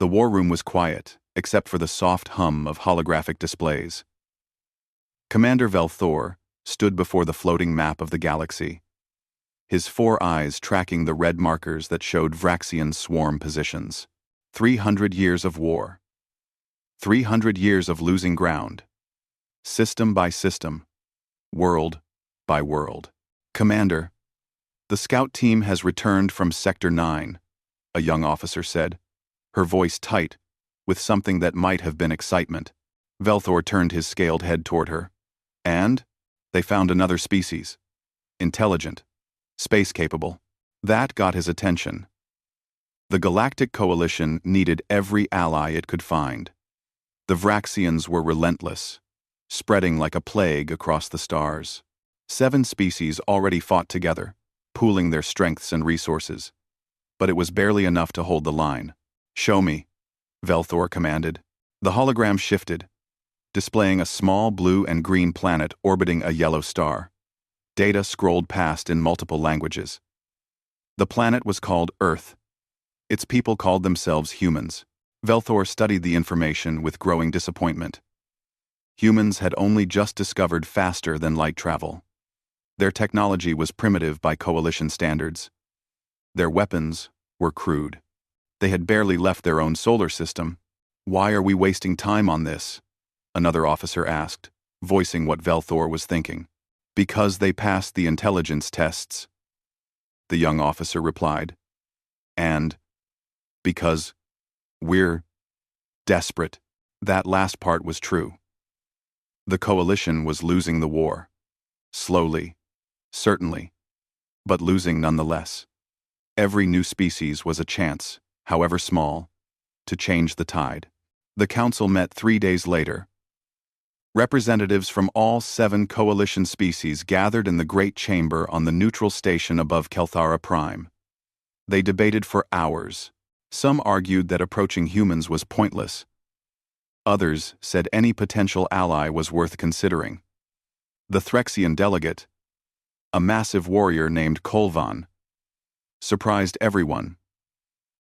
The war room was quiet, except for the soft hum of holographic displays. Commander Velthor stood before the floating map of the galaxy, his 4 eyes tracking the red markers that showed Vraxian swarm positions. 300 years of war. 300 years of losing ground. System by system. World by world. Commander, the scout team has returned from Sector 9, a young officer said, her voice tight, with something that might have been excitement. Velthor turned his scaled head toward her. And they found another species. Intelligent. Space-capable. That got his attention. The Galactic Coalition needed every ally it could find. The Vraxians were relentless, spreading like a plague across the stars. 7 species already fought together, pooling their strengths and resources. But it was barely enough to hold the line. "Show me," Velthor commanded. The hologram shifted, displaying a small blue and green planet orbiting a yellow star. Data scrolled past in multiple languages. The planet was called Earth. Its people called themselves humans. Velthor studied the information with growing disappointment. Humans had only just discovered faster than light travel. Their technology was primitive by Coalition standards. Their weapons were crude. They had barely left their own solar system. "Why are we wasting time on this?" another officer asked, voicing what Velthor was thinking. "Because they passed the intelligence tests," the young officer replied. "And because we're desperate." That last part was true. The Coalition was losing the war. Slowly, certainly, but losing nonetheless. Every new species was a chance, however small, to change the tide. The council met 3 days later. Representatives from all 7 Coalition species gathered in the Great Chamber on the neutral station above Kelthara Prime. They debated for hours. Some argued that approaching humans was pointless. Others said any potential ally was worth considering. The Threxian delegate, a massive warrior named Kolvan, surprised everyone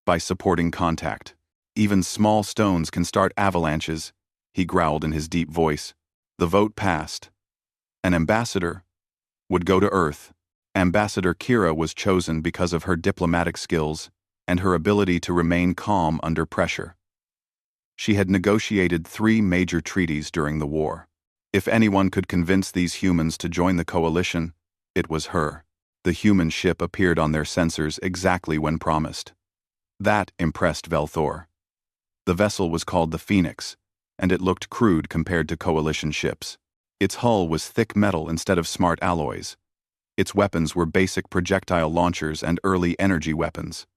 by supporting contact. "Even small stones can start avalanches," he growled in his deep voice. The vote passed. An ambassador would go to Earth. Ambassador Kira was chosen because of her diplomatic skills and her ability to remain calm under pressure. She had negotiated 3 major treaties during the war. If anyone could convince these humans to join the Coalition, it was her. The human ship appeared on their sensors exactly when promised. That impressed Velthor. The vessel was called the Phoenix, and it looked crude compared to Coalition ships. Its hull was thick metal instead of smart alloys. Its weapons were basic projectile launchers and early energy weapons.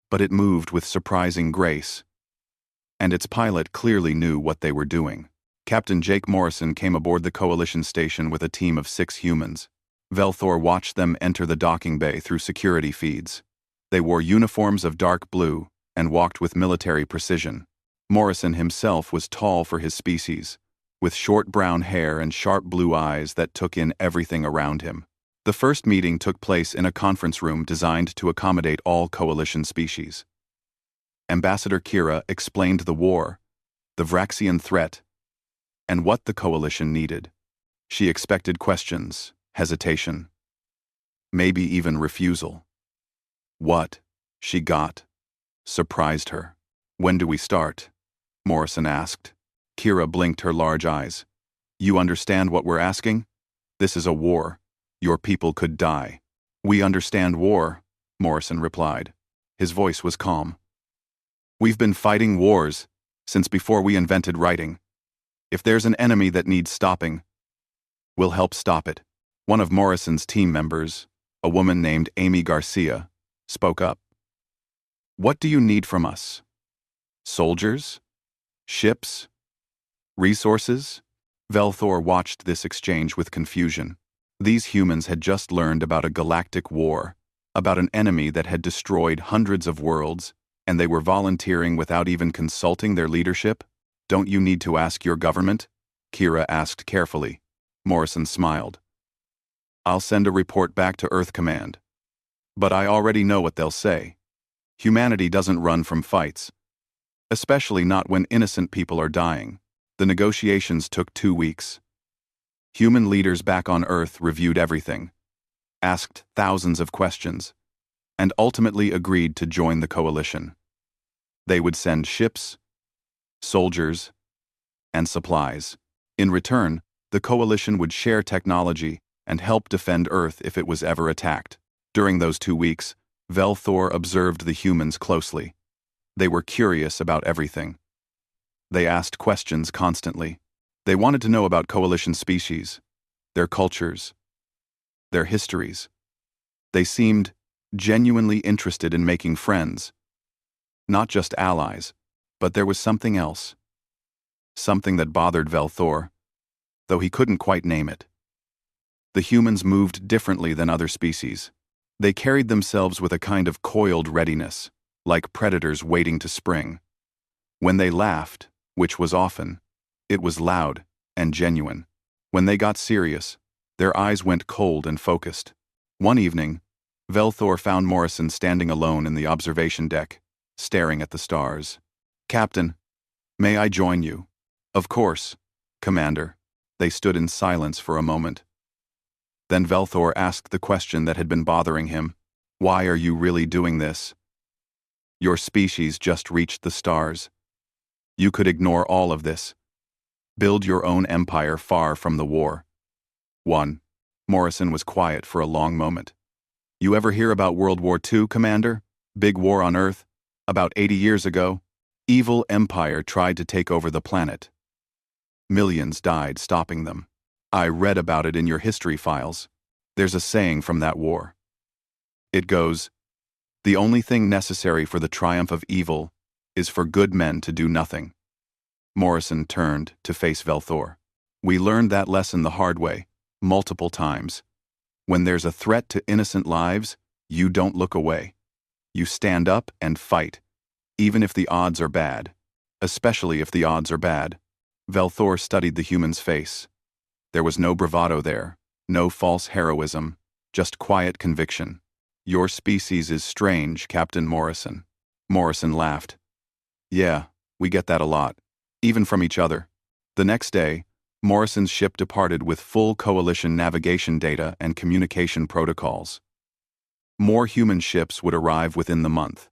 But it moved with surprising grace, and its pilot clearly knew what they were doing. Captain Jake Morrison came aboard the Coalition station with a team of 6 humans. Velthor watched them enter the docking bay through security feeds. They wore uniforms of dark blue and walked with military precision. Morrison himself was tall for his species, with short brown hair and sharp blue eyes that took in everything around him. The first meeting took place in a conference room designed to accommodate all Coalition species. Ambassador Kira explained the war, the Vraxian threat, and what the Coalition needed. She expected questions, hesitation, maybe even refusal. What she got surprised her. "When do we start?" Morrison asked. Kira blinked her large eyes. "You understand what we're asking? This is a war. Your people could die." "We understand war," Morrison replied. His voice was calm. "We've been fighting wars since before we invented writing. If there's an enemy that needs stopping, we'll help stop it." One of Morrison's team members, a woman named Amy Garcia, spoke up. "What do you need from us? Soldiers? Ships? Resources?" Velthor watched this exchange with confusion. These humans had just learned about a galactic war, about an enemy that had destroyed hundreds of worlds, and they were volunteering without even consulting their leadership? "Don't you need to ask your government?" Kira asked carefully. Morrison smiled. "I'll send a report back to Earth Command. But I already know what they'll say. Humanity doesn't run from fights. especially not when innocent people are dying. The negotiations took 2 weeks. Human leaders back on Earth reviewed everything, asked thousands of questions, and ultimately agreed to join the coalition. They would send ships, soldiers, and supplies. In return, the coalition would share technology and help defend Earth if it was ever attacked. During those 2 weeks, Velthor observed the humans closely. They were curious about everything. They asked questions constantly. They wanted to know about coalition species, their cultures, their histories. They seemed genuinely interested in making friends, not just allies, but there was something else. Something that bothered Velthor, though he couldn't quite name it. The humans moved differently than other species. They carried themselves with a kind of coiled readiness, like predators waiting to spring. When they laughed, which was often, it was loud and genuine. When they got serious, their eyes went cold and focused. One evening, Velthor found Morrison standing alone in the observation deck, staring at the stars. "Captain, may I join you?" "Of course, Commander." They stood in silence for a moment. Then Velthor asked the question that had been bothering him. "Why are you really doing this? Your species just reached the stars. You could ignore all of this. Build your own empire far from the war." 1. Morrison was quiet for a long moment. "You ever hear about World War II, Commander? Big war on Earth? About 80 years ago? Evil empire tried to take over the planet. Millions died stopping them. I read about it in your history files. There's a saying from that war. It goes, 'The only thing necessary for the triumph of evil is for good men to do nothing.'" Morrison turned to face Velthor. "We learned that lesson the hard way, multiple times. When there's a threat to innocent lives, you don't look away. You stand up and fight, even if the odds are bad. Especially if the odds are bad." Velthor studied the human's face. There was no bravado there, no false heroism, just quiet conviction. "Your species is strange, Captain Morrison." Morrison laughed. "Yeah, we get that a lot, even from each other." The next day, Morrison's ship departed with full coalition navigation data and communication protocols. More human ships would arrive within the month.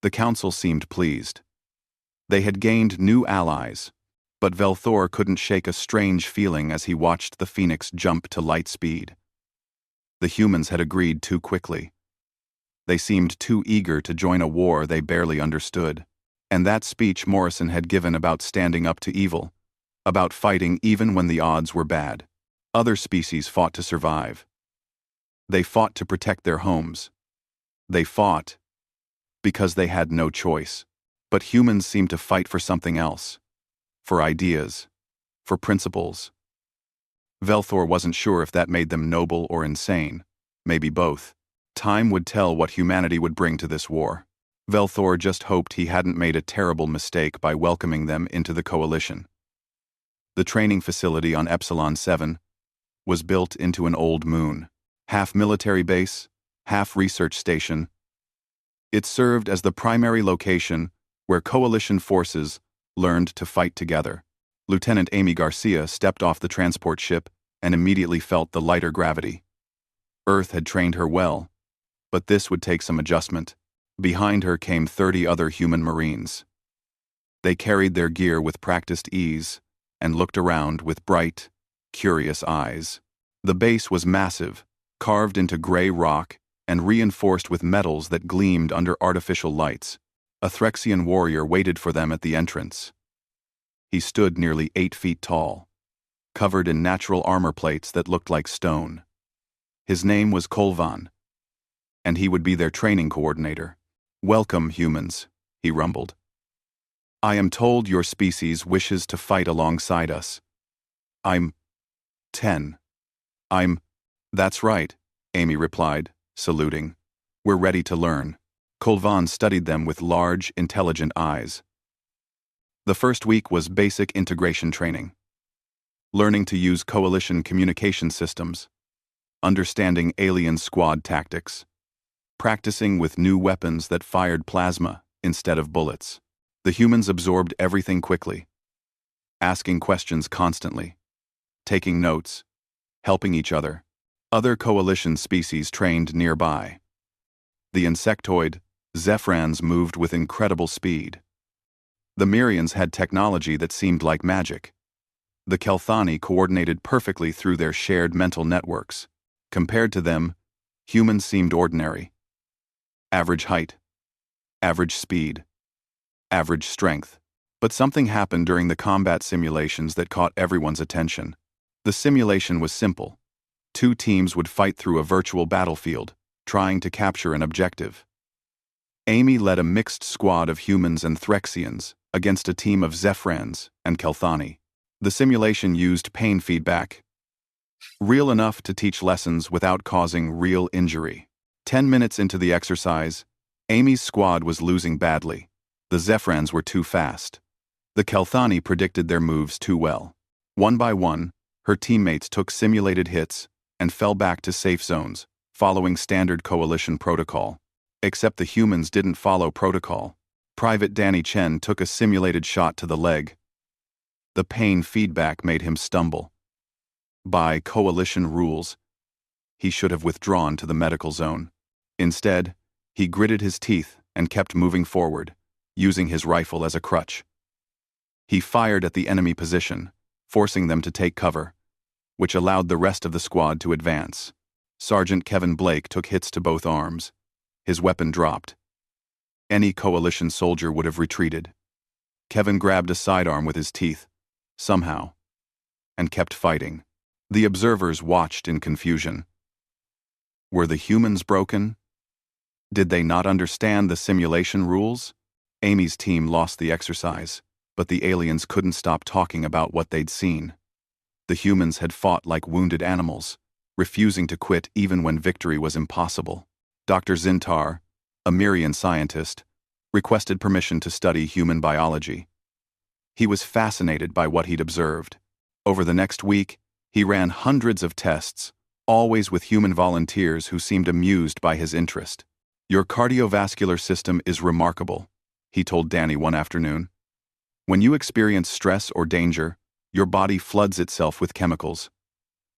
The Council seemed pleased. They had gained new allies, but Velthor couldn't shake a strange feeling as he watched the Phoenix jump to light speed. The humans had agreed too quickly. They seemed too eager to join a war they barely understood. And that speech Morrison had given about standing up to evil, about fighting even when the odds were bad. Other species fought to survive. They fought to protect their homes. They fought because they had no choice. But humans seemed to fight for something else. For ideas. For principles. Velthor wasn't sure if that made them noble or insane. Maybe both. Time would tell what humanity would bring to this war. Velthor just hoped he hadn't made a terrible mistake by welcoming them into the coalition. The training facility on Epsilon 7 was built into an old moon. Half military base, half research station. It served as the primary location where coalition forces learned to fight together. Lieutenant Amy Garcia stepped off the transport ship and immediately felt the lighter gravity. Earth had trained her well, but this would take some adjustment. Behind her came 30 other human Marines. They carried their gear with practiced ease and looked around with bright, curious eyes. The base was massive, carved into gray rock and reinforced with metals that gleamed under artificial lights. A Threxian warrior waited for them at the entrance. He stood nearly 8 feet tall, covered in natural armor plates that looked like stone. His name was Kolvan, and he would be their training coordinator. "Welcome, humans," he rumbled. "I am told your species wishes to fight alongside us. I'm 10. That's right," Amy replied, saluting. "We're ready to learn." Kolvan studied them with large, intelligent eyes. The first week was basic integration training. Learning to use coalition communication systems. Understanding alien squad tactics. Practicing with new weapons that fired plasma instead of bullets. The humans absorbed everything quickly, asking questions constantly, taking notes, helping each other. Other coalition species trained nearby. The insectoid, Zephrans, moved with incredible speed. The Mirians had technology that seemed like magic. The Kelthani coordinated perfectly through their shared mental networks. Compared to them, humans seemed ordinary. Average height, average speed, average strength. But something happened during the combat simulations that caught everyone's attention. The simulation was simple. 2 teams would fight through a virtual battlefield, trying to capture an objective. Amy led a mixed squad of humans and Threxians against a team of Zephrans and Kelthani. The simulation used pain feedback, real enough to teach lessons without causing real injury. 10 minutes into the exercise, Amy's squad was losing badly. The Zephrans were too fast. The Kelthani predicted their moves too well. One by one, her teammates took simulated hits and fell back to safe zones, following standard coalition protocol. Except the humans didn't follow protocol. Private Danny Chen took a simulated shot to the leg. The pain feedback made him stumble. By coalition rules, he should have withdrawn to the medical zone. Instead, he gritted his teeth and kept moving forward, using his rifle as a crutch. He fired at the enemy position, forcing them to take cover, which allowed the rest of the squad to advance. Sergeant Kevin Blake took hits to both arms. His weapon dropped. Any coalition soldier would have retreated. Kevin grabbed a sidearm with his teeth, somehow, and kept fighting. The observers watched in confusion. Were the humans broken? Did they not understand the simulation rules? Amy's team lost the exercise, but the aliens couldn't stop talking about what they'd seen. The humans had fought like wounded animals, refusing to quit even when victory was impossible. Dr. Zintar, a Mirian scientist, requested permission to study human biology. He was fascinated by what he'd observed. Over the next week, he ran hundreds of tests, always with human volunteers who seemed amused by his interest. "Your cardiovascular system is remarkable," he told Danny one afternoon. "When you experience stress or danger, your body floods itself with chemicals.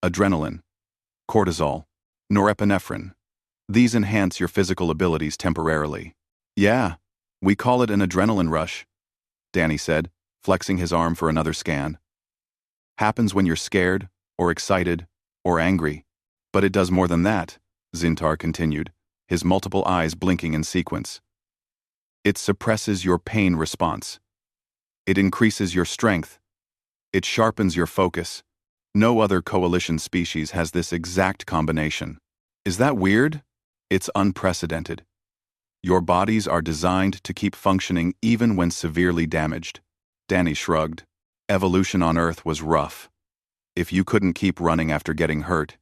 Adrenaline, cortisol, norepinephrine. These enhance your physical abilities temporarily." "Yeah, we call it an adrenaline rush," Danny said, flexing his arm for another scan. "Happens when you're scared, or excited, or angry. But it does more than that," Zintar continued, his multiple eyes blinking in sequence. "It suppresses your pain response. It increases your strength. It sharpens your focus. No other coalition species has this exact combination. Is that weird? It's unprecedented. Your bodies are designed to keep functioning even when severely damaged." Danny shrugged. Evolution on Earth was rough. If you couldn't keep running after getting hurt,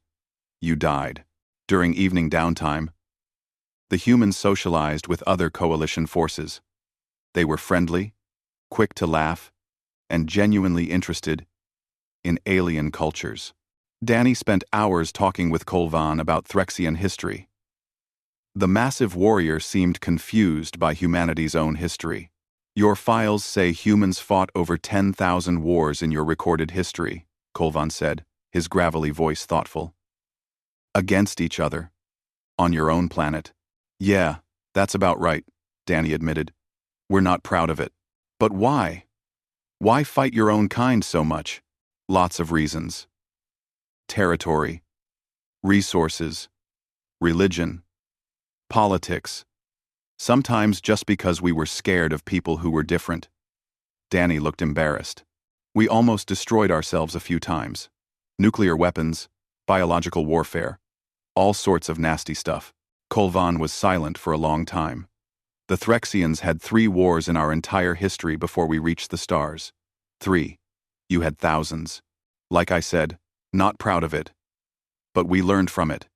you died. During evening downtime, the humans socialized with other coalition forces. They were friendly, quick to laugh, and genuinely interested in alien cultures. Danny spent hours talking with Kolvan about Threxian history. The massive warrior seemed confused by humanity's own history. "Your files say humans fought over 10,000 wars in your recorded history," Kolvan said, his gravelly voice thoughtful. "Against each other. On your own planet." "Yeah, that's about right," Danny admitted. "We're not proud of it. But why? Why fight your own kind so much?" "Lots of reasons. Territory, resources, religion, politics. Sometimes just because we were scared of people who were different." Danny looked embarrassed. "We almost destroyed ourselves a few times. Nuclear weapons, biological warfare, all sorts of nasty stuff." Kolvan was silent for a long time. "The Threxians had 3 wars in our entire history before we reached the stars. 3. You had thousands. Like I said, not proud of it. But we learned from it.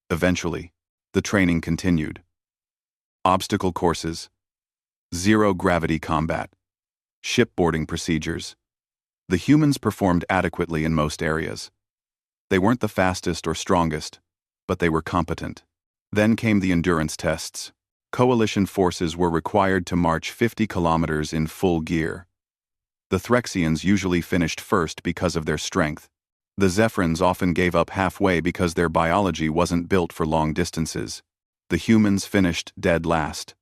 Eventually, the training continued. Obstacle courses, zero-gravity combat, shipboarding procedures. The humans performed adequately in most areas. They weren't the fastest or strongest, but they were competent. Then came the endurance tests. Coalition forces were required to march 50 kilometers in full gear. The Threxians usually finished first because of their strength. The Zephrins often gave up halfway because their biology wasn't built for long distances. The humans finished dead last.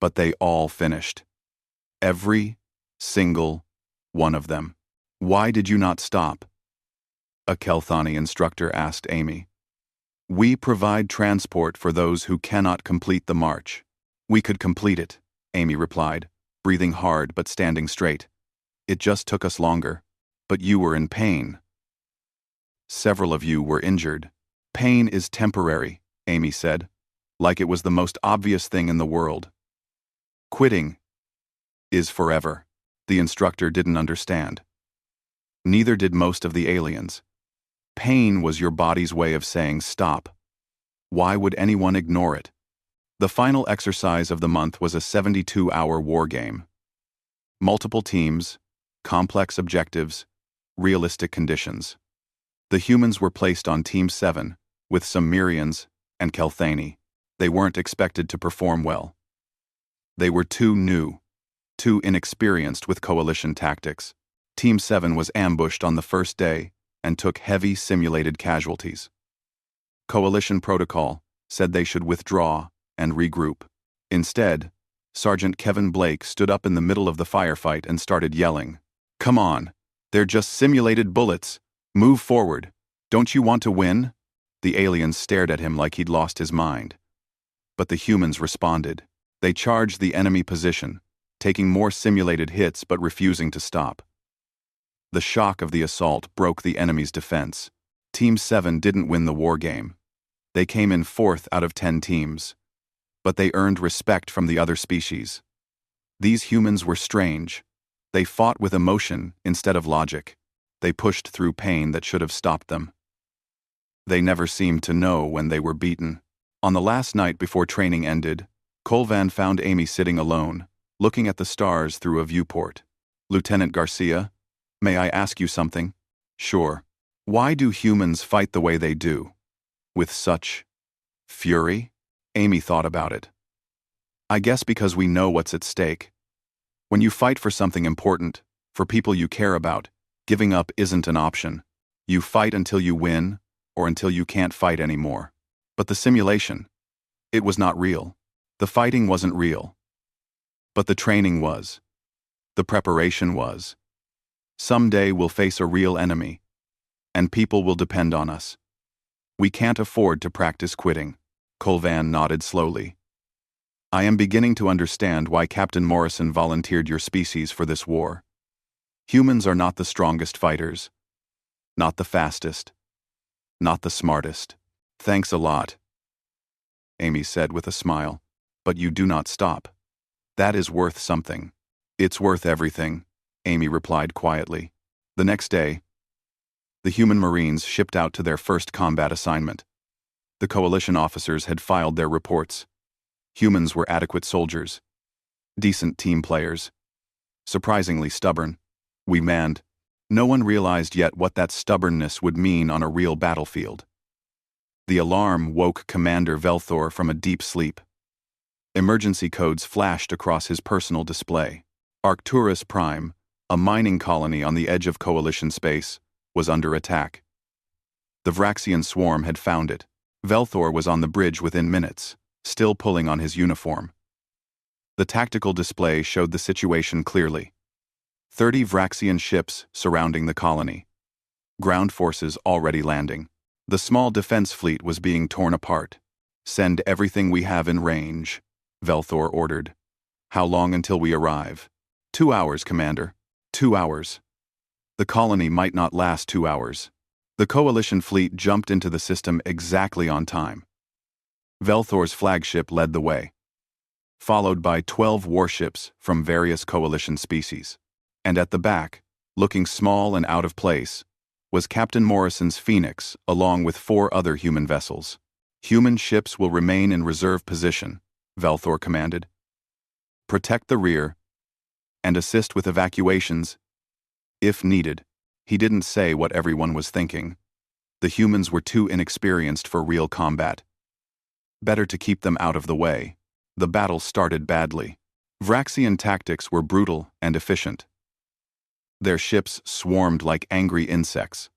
But they all finished. Every single one of them. Why did you not stop? A Kelthani instructor asked Amy. We provide transport for those who cannot complete the march. We could complete it, Amy replied, breathing hard but standing straight. It just took us longer. But you were in pain. Several of you were injured. Pain is temporary, Amy said, like it was the most obvious thing in the world. Quitting is forever. The instructor didn't understand. Neither did most of the aliens. Pain was your body's way of saying stop. Why would anyone ignore it? The final exercise of the month was a 72-hour war game. Multiple teams, complex objectives, realistic conditions. The humans were placed on Team 7, with some Mirians and Kelthani. They weren't expected to perform well. They were too new, too inexperienced with coalition tactics. Team 7 was ambushed on the first day and took heavy simulated casualties. Coalition protocol said they should withdraw and regroup. Instead, Sergeant Kevin Blake stood up in the middle of the firefight and started yelling, "Come on, they're just simulated bullets. Move forward. Don't you want to win?" The aliens stared at him like he'd lost his mind. But the humans responded. They charged the enemy position, taking more simulated hits but refusing to stop. The shock of the assault broke the enemy's defense. Team 7 didn't win the war game. They came in 4th out of 10 teams. But they earned respect from the other species. These humans were strange. They fought with emotion instead of logic. They pushed through pain that should have stopped them. They never seemed to know when they were beaten. On the last night before training ended, Colvan found Amy sitting alone, looking at the stars through a viewport. "Lieutenant Garcia, may I ask you something?" "Sure. Why do humans fight the way they do? With such fury?" Amy thought about it. "I guess because we know what's at stake. When you fight for something important, for people you care about, giving up isn't an option. You fight until you win, or until you can't fight anymore. But the simulation, it was not real. The fighting wasn't real. But the training was. The preparation was. Someday we'll face a real enemy, and people will depend on us. We can't afford to practice quitting." Colvan nodded slowly. "I am beginning to understand why Captain Morrison volunteered your species for this war. Humans are not the strongest fighters, not the fastest, not the smartest. Thanks a lot," Amy said with a smile. "But you do not stop. That is worth something." "It's worth everything," Amy replied quietly. The next day, the human Marines shipped out to their first combat assignment. The coalition officers had filed their reports. Humans were adequate soldiers, decent team players, surprisingly stubborn. We manned. No one realized yet what that stubbornness would mean on a real battlefield. The alarm woke Commander Velthor from a deep sleep. Emergency codes flashed across his personal display. Arcturus Prime, a mining colony on the edge of Coalition space, was under attack. The Vraxian swarm had found it. Velthor was on the bridge within minutes, still pulling on his uniform. The tactical display showed the situation clearly. 30 Vraxian ships surrounding the colony. Ground forces already landing. The small defense fleet was being torn apart. "Send everything we have in range," Velthor ordered. "How long until we arrive?" 2 hours, Commander. 2 hours. The colony might not last 2 hours. The Coalition fleet jumped into the system exactly on time. Velthor's flagship led the way, followed by 12 warships from various Coalition species. And at the back, looking small and out of place, was Captain Morrison's Phoenix along with 4 other human vessels. "Human ships will remain in reserve position," Velthor commanded. "Protect the rear and assist with evacuations if needed." He didn't say what everyone was thinking. The humans were too inexperienced for real combat. Better to keep them out of the way. The battle started badly. Vraxian tactics were brutal and efficient. Their ships swarmed like angry insects,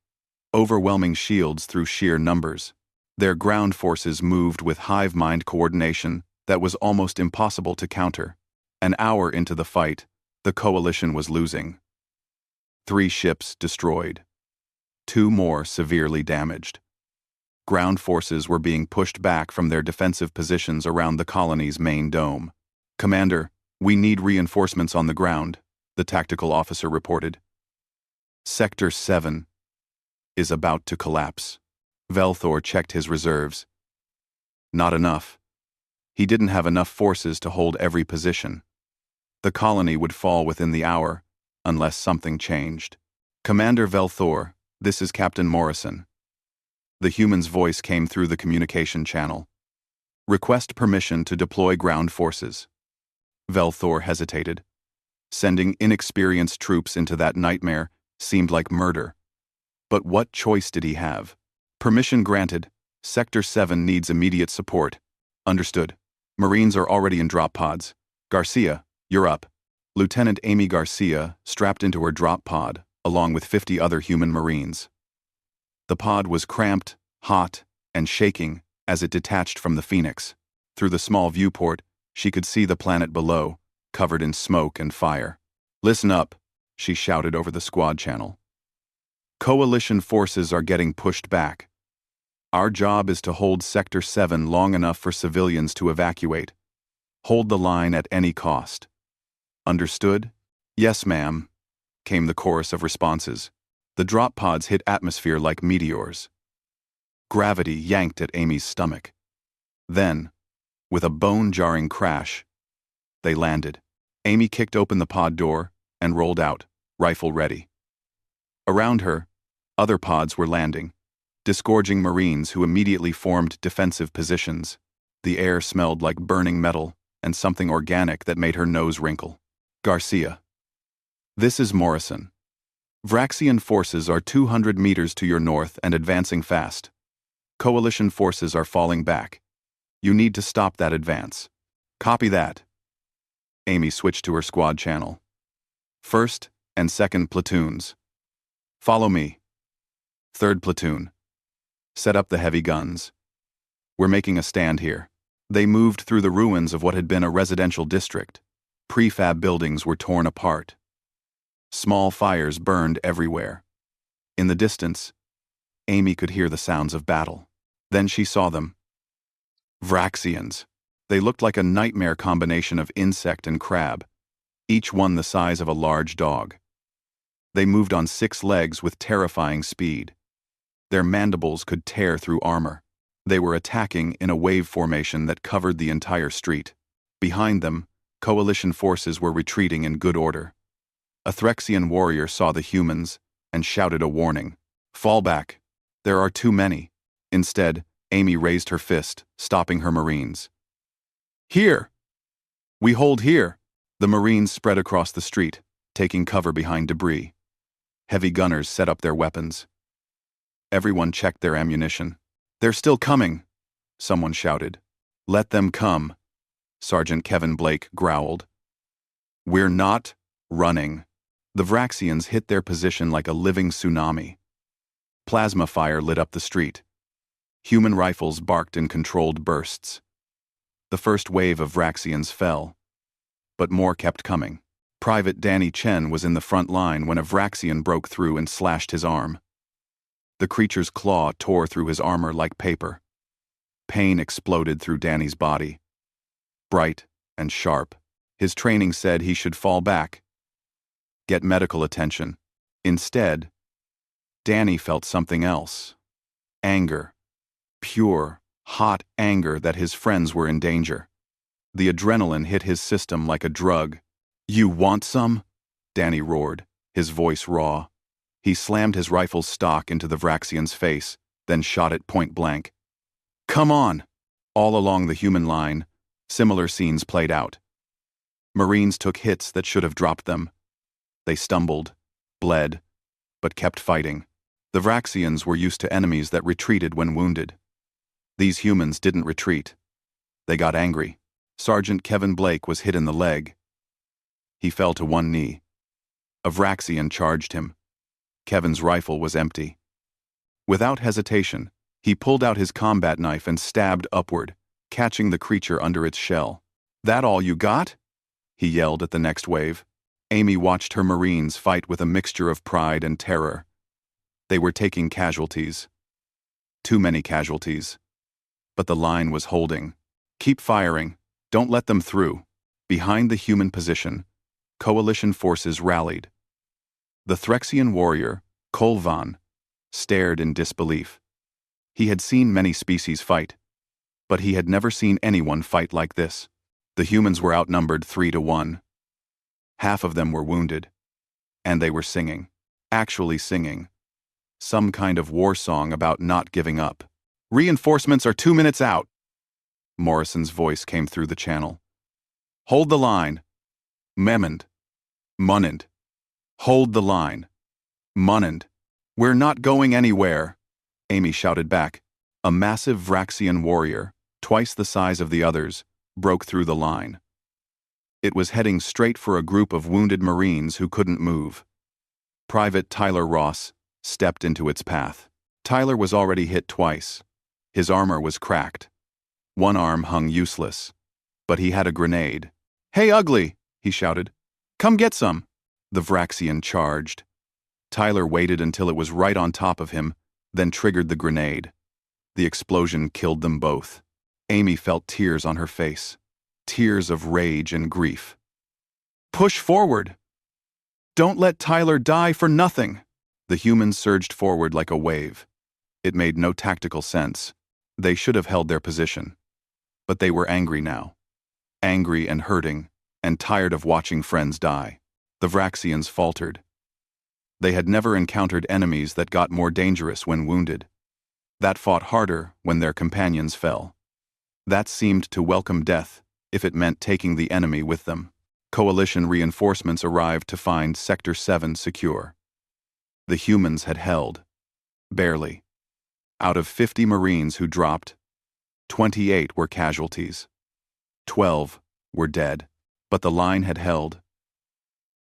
overwhelming shields through sheer numbers. Their ground forces moved with hive-mind coordination that was almost impossible to counter. An hour into the fight, the coalition was losing. 3 ships destroyed. 2 more severely damaged. Ground forces were being pushed back from their defensive positions around the colony's main dome. "Commander, we need reinforcements on the ground," the tactical officer reported. "Sector 7 is about to collapse." Velthor checked his reserves. Not enough. He didn't have enough forces to hold every position. The colony would fall within the hour, unless something changed. "Commander Velthor, this is Captain Morrison." The human's voice came through the communication channel. "Request permission to deploy ground forces." Velthor hesitated. Sending inexperienced troops into that nightmare seemed like murder. But what choice did he have? "Permission granted. Sector 7 needs immediate support." "Understood. Marines are already in drop pods. Garcia, you're up." Lieutenant Amy Garcia strapped into her drop pod, along with 50 other human Marines. The pod was cramped, hot, and shaking as it detached from the Phoenix. Through the small viewport, she could see the planet below, covered in smoke and fire. "Listen up," she shouted over the squad channel. "Coalition forces are getting pushed back. Our job is to hold Sector 7 long enough for civilians to evacuate. Hold the line at any cost." "Understood?" "Yes, ma'am," came the chorus of responses. The drop pods hit atmosphere like meteors. Gravity yanked at Amy's stomach. Then, with a bone-jarring crash, they landed. Amy kicked open the pod door and rolled out, rifle ready. Around her, other pods were landing, disgorging Marines who immediately formed defensive positions. The air smelled like burning metal and something organic that made her nose wrinkle. "Garcia. This is Morrison. Vraxian forces are 200 meters to your north and advancing fast. Coalition forces are falling back. You need to stop that advance." "Copy that." Amy switched to her squad channel. "First and second platoons. Follow me. Third platoon. Set up the heavy guns. We're making a stand here." They moved through the ruins of what had been a residential district. Prefab buildings were torn apart. Small fires burned everywhere. In the distance, Amy could hear the sounds of battle. Then she saw them. Vraxians. They looked like a nightmare combination of insect and crab, each one the size of a large dog. They moved on 6 legs with terrifying speed. Their mandibles could tear through armor. They were attacking in a wave formation that covered the entire street. Behind them, coalition forces were retreating in good order. A Threxian warrior saw the humans and shouted a warning. "Fall back. There are too many." Instead, Amy raised her fist, stopping her Marines. "Here! We hold here!" The Marines spread across the street, taking cover behind debris. Heavy gunners set up their weapons. Everyone checked their ammunition. "They're still coming," someone shouted. "Let them come," Sergeant Kevin Blake growled. "We're not running." The Vraxians hit their position like a living tsunami. Plasma fire lit up the street. Human rifles barked in controlled bursts. The first wave of Vraxians fell, but more kept coming. Private Danny Chen was in the front line when a Vraxian broke through and slashed his arm. The creature's claw tore through his armor like paper. Pain exploded through Danny's body. Bright and sharp, his training said he should fall back, get medical attention. Instead, Danny felt something else. Anger. Pure, hot anger that his friends were in danger. The adrenaline hit his system like a drug. "You want some?" Danny roared, his voice raw. He slammed his rifle's stock into the Vraxian's face, then shot it point blank. "Come on!" All along the human line, similar scenes played out. Marines took hits that should have dropped them. They stumbled, bled, but kept fighting. The Vraxians were used to enemies that retreated when wounded. These humans didn't retreat. They got angry. Sergeant Kevin Blake was hit in the leg. He fell to one knee. A Vraxian charged him. Kevin's rifle was empty. Without hesitation, he pulled out his combat knife and stabbed upward, catching the creature under its shell. "That all you got?" he yelled at the next wave. Amy watched her Marines fight with a mixture of pride and terror. They were taking casualties. Too many casualties. But the line was holding. "Keep firing. Don't let them through." Behind the human position, coalition forces rallied. The Threxian warrior, Kolvan, stared in disbelief. He had seen many species fight, but he had never seen anyone fight like this. The humans were outnumbered 3-1. Half of them were wounded, and they were singing. Actually singing. Some kind of war song about not giving up. "Reinforcements are 2 minutes out." Morrison's voice came through the channel. "Hold the line. Memond. Munand. Hold the line. Munand. We're not going anywhere," Amy shouted back. A massive Vraxian warrior, twice the size of the others, broke through the line. It was heading straight for a group of wounded Marines who couldn't move. Private Tyler Ross stepped into its path. Tyler was already hit twice. His armor was cracked. One arm hung useless. But he had a grenade. "Hey, ugly!" he shouted. "Come get some!" The Vraxian charged. Tyler waited until it was right on top of him, then triggered the grenade. The explosion killed them both. Amy felt tears on her face. Tears of rage and grief. "Push forward! Don't let Tyler die for nothing!" The humans surged forward like a wave. It made no tactical sense. They should have held their position. But they were angry now. Angry and hurting, and tired of watching friends die. The Vraxians faltered. They had never encountered enemies that got more dangerous when wounded. That fought harder when their companions fell. That seemed to welcome death, if it meant taking the enemy with them. Coalition reinforcements arrived to find Sector 7 secure. The humans had held. Barely. Out of 50 Marines who dropped, 28 were casualties. 12 were dead. But the line had held.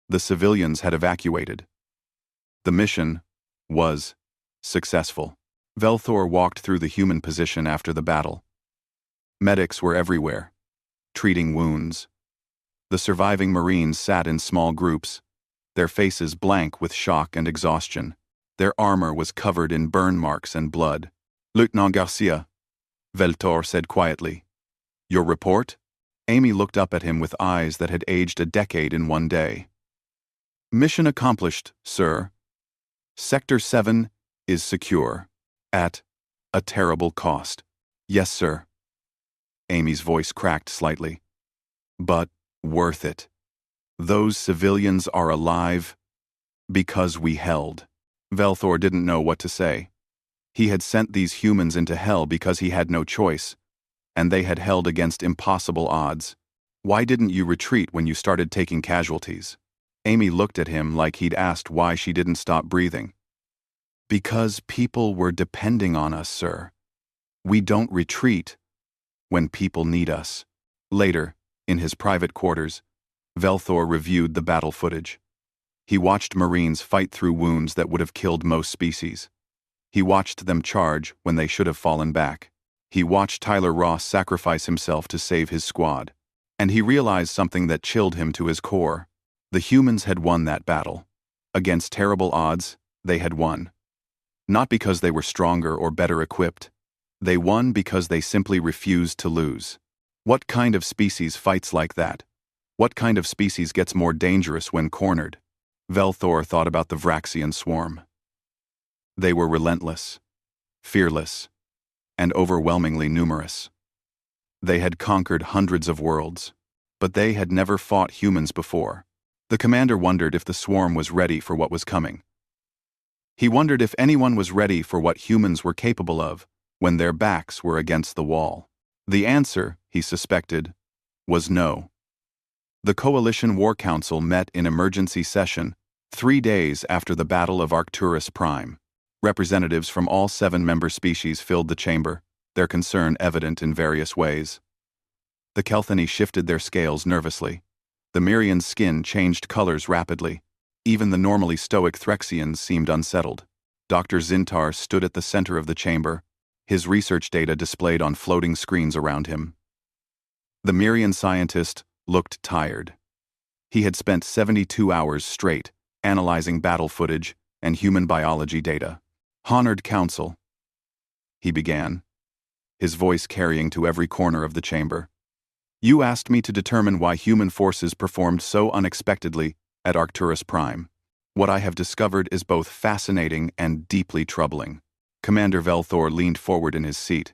The civilians had evacuated. The mission was successful. Velthor walked through the human position after the battle. Medics were everywhere, treating wounds. The surviving Marines sat in small groups, their faces blank with shock and exhaustion. Their armor was covered in burn marks and blood. "Lieutenant Garcia," Velthor said quietly. "Your report?" Amy looked up at him with eyes that had aged a decade in one day. "Mission accomplished, sir. Sector 7 is secure. At a terrible cost." "Yes, sir." Amy's voice cracked slightly. "But worth it. Those civilians are alive because we held." Velthor didn't know what to say. He had sent these humans into hell because he had no choice, and they had held against impossible odds. "Why didn't you retreat when you started taking casualties?" Amy looked at him like he'd asked why she didn't stop breathing. "Because people were depending on us, sir. We don't retreat when people need us." Later, in his private quarters, Velthor reviewed the battle footage. He watched Marines fight through wounds that would have killed most species. He watched them charge when they should have fallen back. He watched Tyler Ross sacrifice himself to save his squad. And he realized something that chilled him to his core. The humans had won that battle. Against terrible odds, they had won. Not because they were stronger or better equipped. They won because they simply refused to lose. What kind of species fights like that? What kind of species gets more dangerous when cornered? Velthor thought about the Vraxian swarm. They were relentless, fearless, and overwhelmingly numerous. They had conquered hundreds of worlds, but they had never fought humans before. The commander wondered if the swarm was ready for what was coming. He wondered if anyone was ready for what humans were capable of when their backs were against the wall. The answer, he suspected, was no. The Coalition War Council met in emergency session 3 days after the Battle of Arcturus Prime. Representatives from all 7 member species filled the chamber, their concern evident in various ways. The Kelthani shifted their scales nervously. The Mirian's skin changed colors rapidly. Even the normally stoic Threxians seemed unsettled. Dr. Zintar stood at the center of the chamber, his research data displayed on floating screens around him. The Mirian scientist looked tired. He had spent 72 hours straight analyzing battle footage and human biology data. "Honored Council," he began, his voice carrying to every corner of the chamber. "You asked me to determine why human forces performed so unexpectedly at Arcturus Prime. What I have discovered is both fascinating and deeply troubling." Commander Velthor leaned forward in his seat.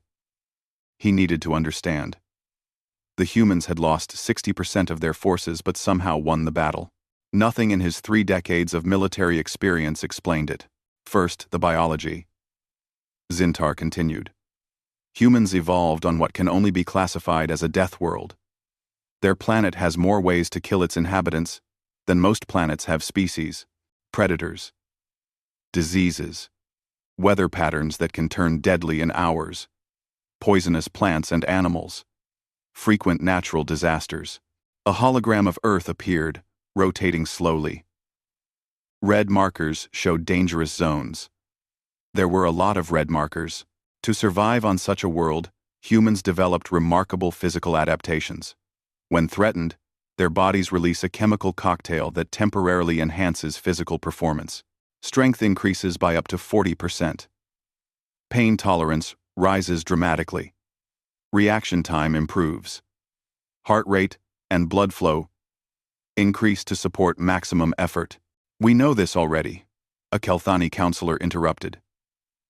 He needed to understand. The humans had lost 60% of their forces but somehow won the battle. Nothing in his 3 decades of military experience explained it. First, the biology. Zintar continued. Humans evolved on what can only be classified as a death world. Their planet has more ways to kill its inhabitants than most planets have species, predators, diseases, weather patterns that can turn deadly in hours, poisonous plants and animals, frequent natural disasters. A hologram of Earth appeared, rotating slowly. Red markers showed dangerous zones. There were a lot of red markers. To survive on such a world, humans developed remarkable physical adaptations. When threatened, their bodies release a chemical cocktail that temporarily enhances physical performance. Strength increases by up to 40%. Pain tolerance rises dramatically. Reaction time improves. Heart rate and blood flow increase to support maximum effort. "We know this already," a Kelthani counselor interrupted.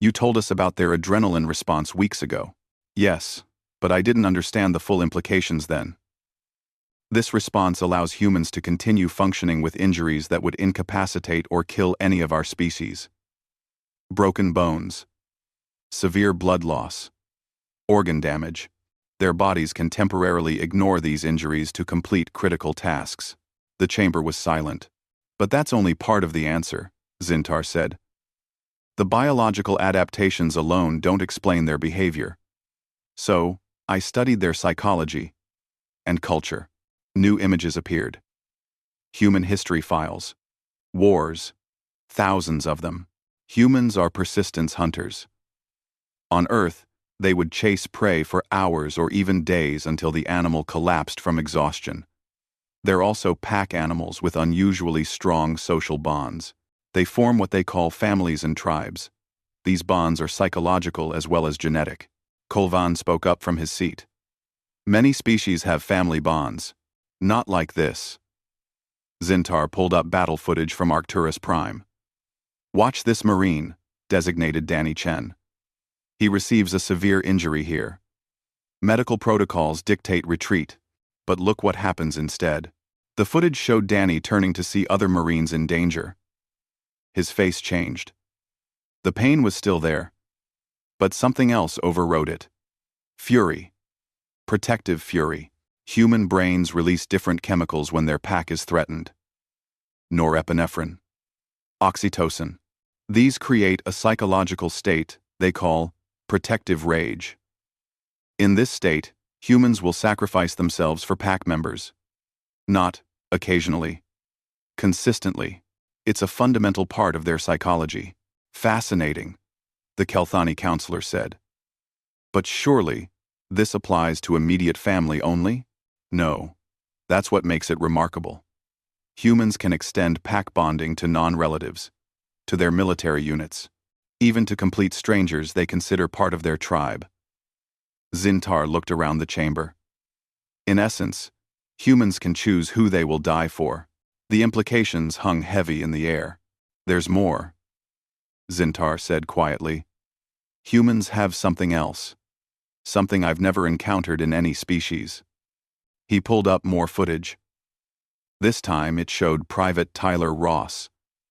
"You told us about their adrenaline response weeks ago." "Yes, but I didn't understand the full implications then. This response allows humans to continue functioning with injuries that would incapacitate or kill any of our species. Broken bones, severe blood loss, organ damage. Their bodies can temporarily ignore these injuries to complete critical tasks." The chamber was silent. "But that's only part of the answer," Zintar said. "The biological adaptations alone don't explain their behavior. So, I studied their psychology and culture." New images appeared. Human history files. Wars. Thousands of them. Humans are persistence hunters. On Earth, they would chase prey for hours or even days until the animal collapsed from exhaustion. They're also pack animals with unusually strong social bonds. They form what they call families and tribes. These bonds are psychological as well as genetic. Kolvan spoke up from his seat. "Many species have family bonds. Not like this." Zintar pulled up battle footage from Arcturus Prime. "Watch this Marine," designated Danny Chen. "He receives a severe injury here. Medical protocols dictate retreat, but look what happens instead." The footage showed Danny turning to see other Marines in danger. His face changed. The pain was still there, but something else overrode it. Fury. Protective fury. Human brains release different chemicals when their pack is threatened. Norepinephrine. Oxytocin. These create a psychological state they call protective rage. In this state, humans will sacrifice themselves for pack members. Not occasionally. Consistently. It's a fundamental part of their psychology. "Fascinating," the Kelthani counselor said. "But surely, this applies to immediate family only?" "No. That's what makes it remarkable. Humans can extend pack bonding to non-relatives, to their military units, even to complete strangers they consider part of their tribe." Zintar looked around the chamber. "In essence, humans can choose who they will die for." The implications hung heavy in the air. "There's more," Zintar said quietly. "Humans have something else. Something I've never encountered in any species." He pulled up more footage. This time it showed Private Tyler Ross,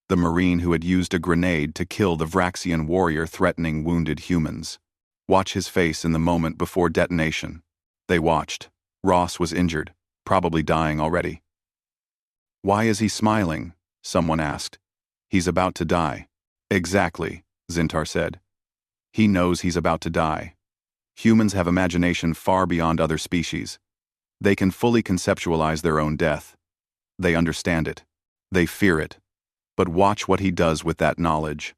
the Marine who had used a grenade to kill the Vraxian warrior threatening wounded humans. Watch his face in the moment before detonation. They watched. Ross was injured, probably dying already. "Why is he smiling?" someone asked. "He's about to die." "Exactly," Zintar said. "He knows he's about to die." Humans have imagination far beyond other species. They can fully conceptualize their own death. They understand it. They fear it. But watch what he does with that knowledge.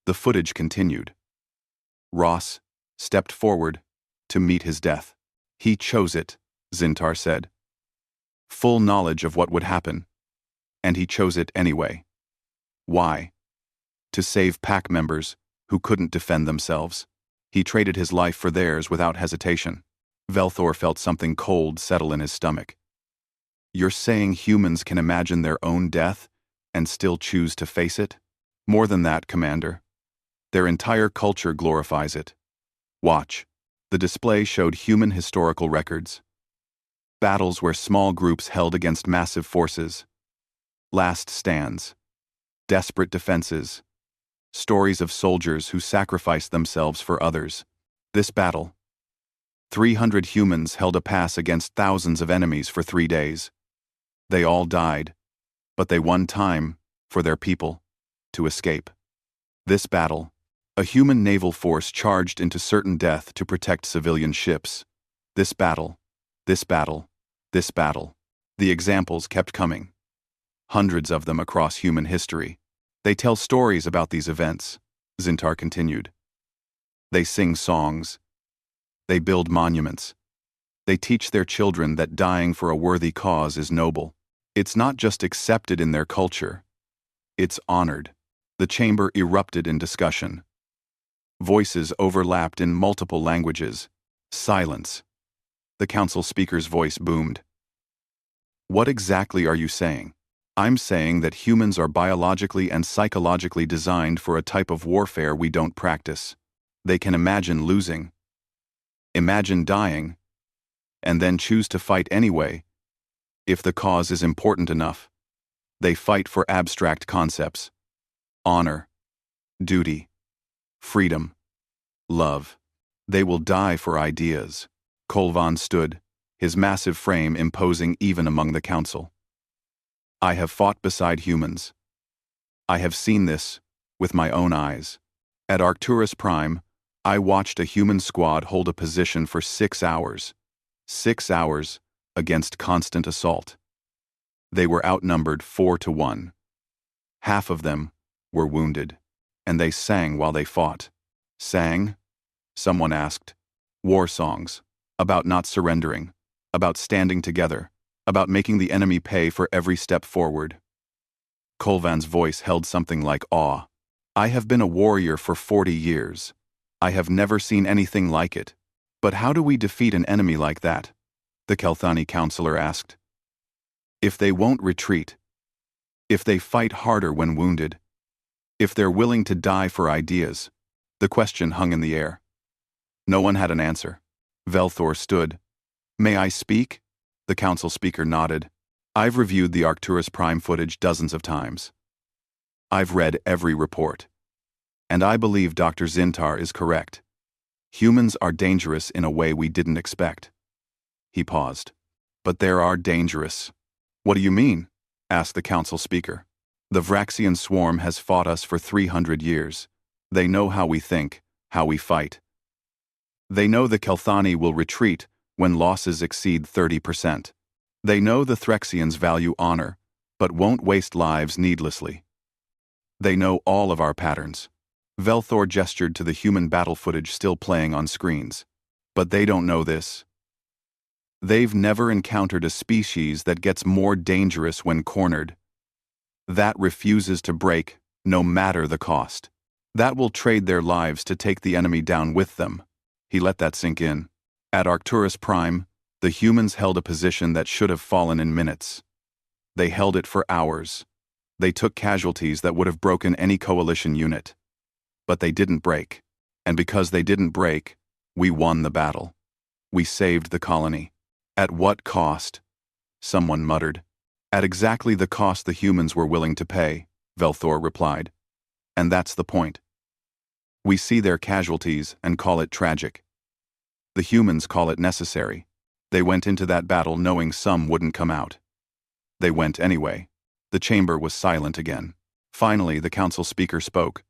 The footage continued. Ross stepped forward to meet his death. He chose it, Zintar said. Full knowledge of what would happen. And he chose it anyway. Why? To save pack members who couldn't defend themselves. He traded his life for theirs without hesitation. Velthor felt something cold settle in his stomach. You're saying humans can imagine their own death and still choose to face it? More than that, Commander. Their entire culture glorifies it. Watch. The display showed human historical records. Battles where small groups held against massive forces. Last stands. Desperate defenses. Stories of soldiers who sacrificed themselves for others. This battle. 300 humans held a pass against thousands of enemies for 3 days. They all died, but they won time for their people to escape. This battle, a human naval force charged into certain death to protect civilian ships. This battle, this battle, this battle. The examples kept coming. Hundreds of them across human history. They tell stories about these events, Zintar continued. They sing songs. They build monuments. They teach their children that dying for a worthy cause is noble. It's not just accepted in their culture. It's honored. The chamber erupted in discussion. Voices overlapped in multiple languages. Silence. The council speaker's voice boomed. What exactly are you saying? I'm saying that humans are biologically and psychologically designed for a type of warfare we don't practice. They can imagine losing, imagine dying, and then choose to fight anyway. If the cause is important enough, they fight for abstract concepts. Honor, duty, freedom, love. They will die for ideas. Kolvan stood, his massive frame imposing even among the council. I have fought beside humans. I have seen this with my own eyes. At Arcturus Prime, I watched a human squad hold a position for 6 hours. 6 hours against constant assault. They were outnumbered 4-1. Half of them were wounded, and they sang while they fought. Sang? Someone asked. War songs, about not surrendering, about standing together, about making the enemy pay for every step forward. Kolvan's voice held something like awe. I have been a warrior for 40 years. I have never seen anything like it. But how do we defeat an enemy like that? The Kelthani counselor asked. If they won't retreat, if they fight harder when wounded, if they're willing to die for ideas. The question hung in the air. No one had an answer. Velthor stood. May I speak? The council speaker nodded. I've reviewed the Arcturus Prime footage dozens of times. I've read every report. And I believe Dr. Zintar is correct. Humans are dangerous in a way we didn't expect. He paused. But there are dangerous. What do you mean? Asked the council speaker. The Vraxian swarm has fought us for 300 years. They know how we think, how we fight. They know the Kelthani will retreat when losses exceed 30%. They know the Threxians value honor, but won't waste lives needlessly. They know all of our patterns. Velthor gestured to the human battle footage still playing on screens. But they don't know this. They've never encountered a species that gets more dangerous when cornered. That refuses to break, no matter the cost. That will trade their lives to take the enemy down with them. He let that sink in. At Arcturus Prime, the humans held a position that should have fallen in minutes. They held it for hours. They took casualties that would have broken any coalition unit. But they didn't break. And because they didn't break, we won the battle. We saved the colony. At what cost? Someone muttered. At exactly the cost the humans were willing to pay, Velthor replied. And that's the point. We see their casualties and call it tragic. The humans call it necessary. They went into that battle knowing some wouldn't come out. They went anyway. The chamber was silent again. Finally, the council speaker spoke.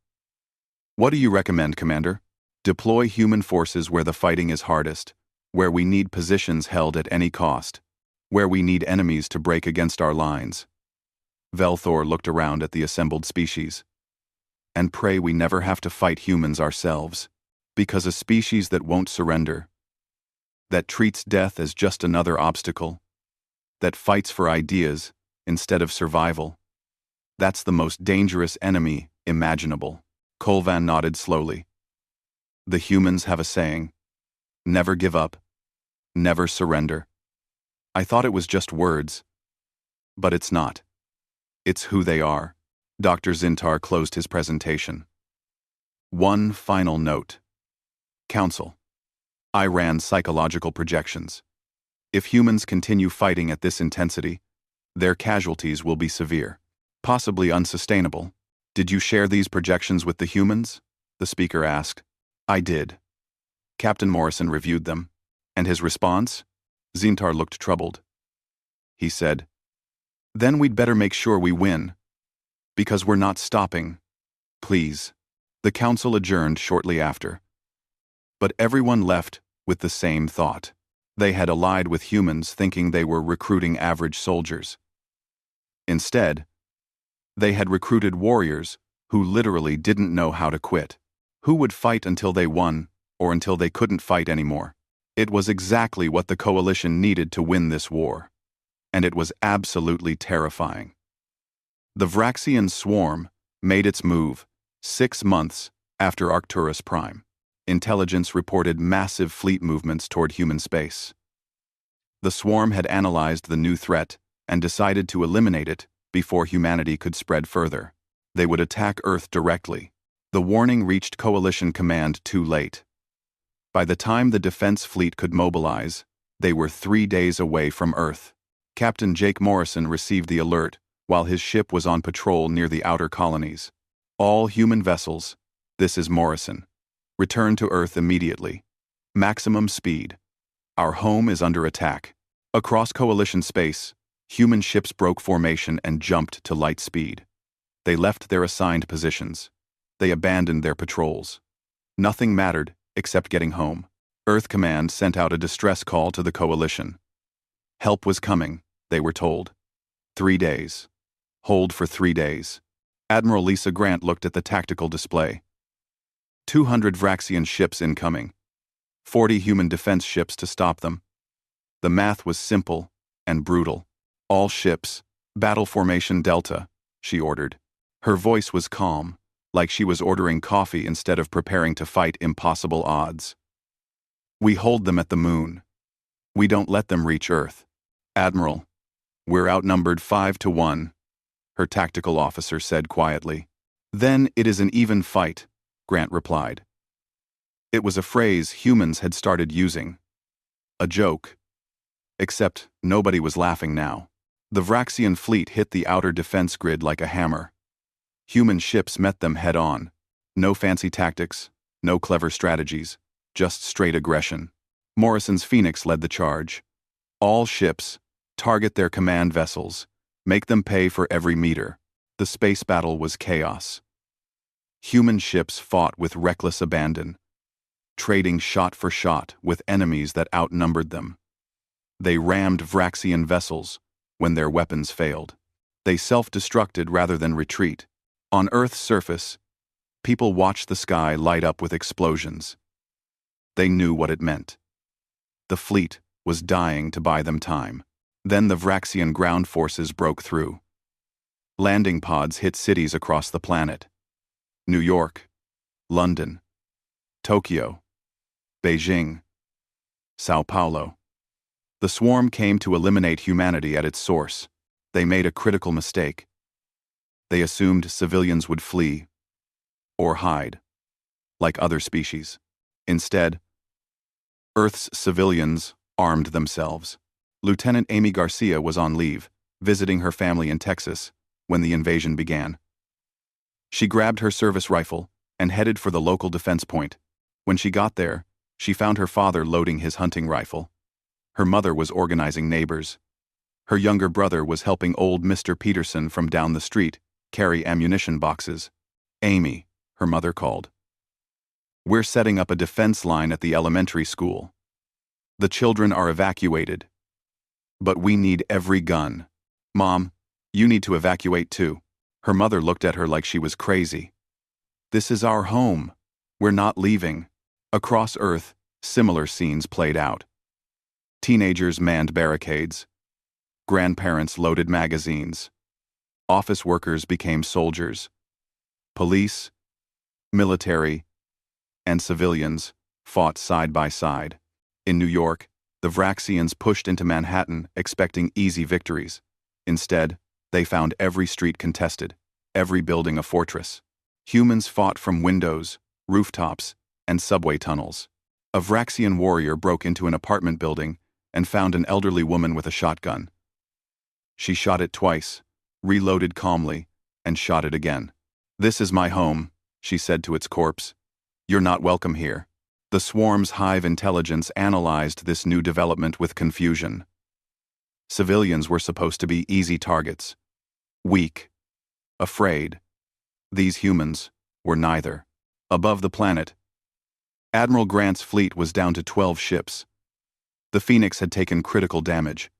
What do you recommend, Commander? Deploy human forces where the fighting is hardest, where we need positions held at any cost. where we need enemies to break against our lines. Velthor looked around at the assembled species. And pray we never have to fight humans ourselves, because a species that won't surrender, that treats death as just another obstacle, that fights for ideas instead of survival, that's the most dangerous enemy imaginable. Kolvan nodded slowly. The humans have a saying, never give up, never surrender. I thought it was just words, but it's not. It's who they are. Dr. Zintar closed his presentation. One final note. Council. I ran psychological projections. If humans continue fighting at this intensity, their casualties will be severe, possibly unsustainable. Did you share these projections with the humans? The speaker asked. I did. Captain Morrison reviewed them. And his response? Zintar looked troubled. He said, then we'd better make sure we win. Because we're not stopping. Please. The council adjourned shortly after. But everyone left with the same thought. They had allied with humans thinking they were recruiting average soldiers. Instead, they had recruited warriors who literally didn't know how to quit. Who would fight until they won, or until they couldn't fight anymore? It was exactly what the coalition needed to win this war. And it was absolutely terrifying. The Vraxian swarm made its move 6 months after Arcturus Prime. Intelligence reported massive fleet movements toward human space. The swarm had analyzed the new threat and decided to eliminate it before humanity could spread further. They would attack Earth directly. The warning reached Coalition Command too late. By the time the defense fleet could mobilize, they were 3 days away from Earth. Captain Jake Morrison received the alert while his ship was on patrol near the outer colonies. All human vessels, this is Morrison. Return to Earth immediately. Maximum speed. Our home is under attack. Across Coalition space, human ships broke formation and jumped to light speed. They left their assigned positions. They abandoned their patrols. Nothing mattered except getting home. Earth Command sent out a distress call to the Coalition. Help was coming, they were told. 3 days. Hold for 3 days. Admiral Lisa Grant looked at the tactical display. 200 Vraxian ships incoming. 40 human defense ships to stop them. The math was simple and brutal. All ships, battle formation Delta, she ordered. Her voice was calm, like she was ordering coffee instead of preparing to fight impossible odds. We hold them at the moon. We don't let them reach Earth. Admiral, we're outnumbered 5-1, her tactical officer said quietly. Then it is an even fight, Grant replied. It was a phrase humans had started using. A joke. Except nobody was laughing now. The Vraxian fleet hit the outer defense grid like a hammer. Human ships met them head-on. No fancy tactics, no clever strategies, just straight aggression. Morrison's Phoenix led the charge. All ships, target their command vessels, make them pay for every meter. The space battle was chaos. Human ships fought with reckless abandon, trading shot for shot with enemies that outnumbered them. They rammed Vraxian vessels when their weapons failed. They self-destructed rather than retreat. On Earth's surface, people watched the sky light up with explosions. They knew what it meant. The fleet was dying to buy them time. Then the Vraxian ground forces broke through. Landing pods hit cities across the planet. New York, London, Tokyo, Beijing, Sao Paulo. The swarm came to eliminate humanity at its source. They made a critical mistake. They assumed civilians would flee or hide, like other species. Instead, Earth's civilians armed themselves. Lieutenant Amy Garcia was on leave, visiting her family in Texas, when the invasion began. She grabbed her service rifle and headed for the local defense point. When she got there, she found her father loading his hunting rifle. Her mother was organizing neighbors. Her younger brother was helping old Mr. Peterson from down the street carry ammunition boxes. Amy, her mother called. We're setting up a defense line at the elementary school. The children are evacuated. But we need every gun. Mom, you need to evacuate too. Her mother looked at her like she was crazy. This is our home. We're not leaving. Across Earth, similar scenes played out. Teenagers manned barricades. Grandparents loaded magazines. Office workers became soldiers. Police, military, and civilians fought side by side. In New York, the Vraxians pushed into Manhattan expecting easy victories. Instead, they found every street contested, every building a fortress. Humans fought from windows, rooftops, and subway tunnels. A Vraxian warrior broke into an apartment building and found an elderly woman with a shotgun. She shot it twice, reloaded calmly, and shot it again. "This is my home," she said to its corpse. "You're not welcome here." The swarm's hive intelligence analyzed this new development with confusion. Civilians were supposed to be easy targets. Weak. Afraid. These humans were neither. Above the planet, Admiral Grant's fleet was down to 12 ships. The Phoenix had taken critical damage.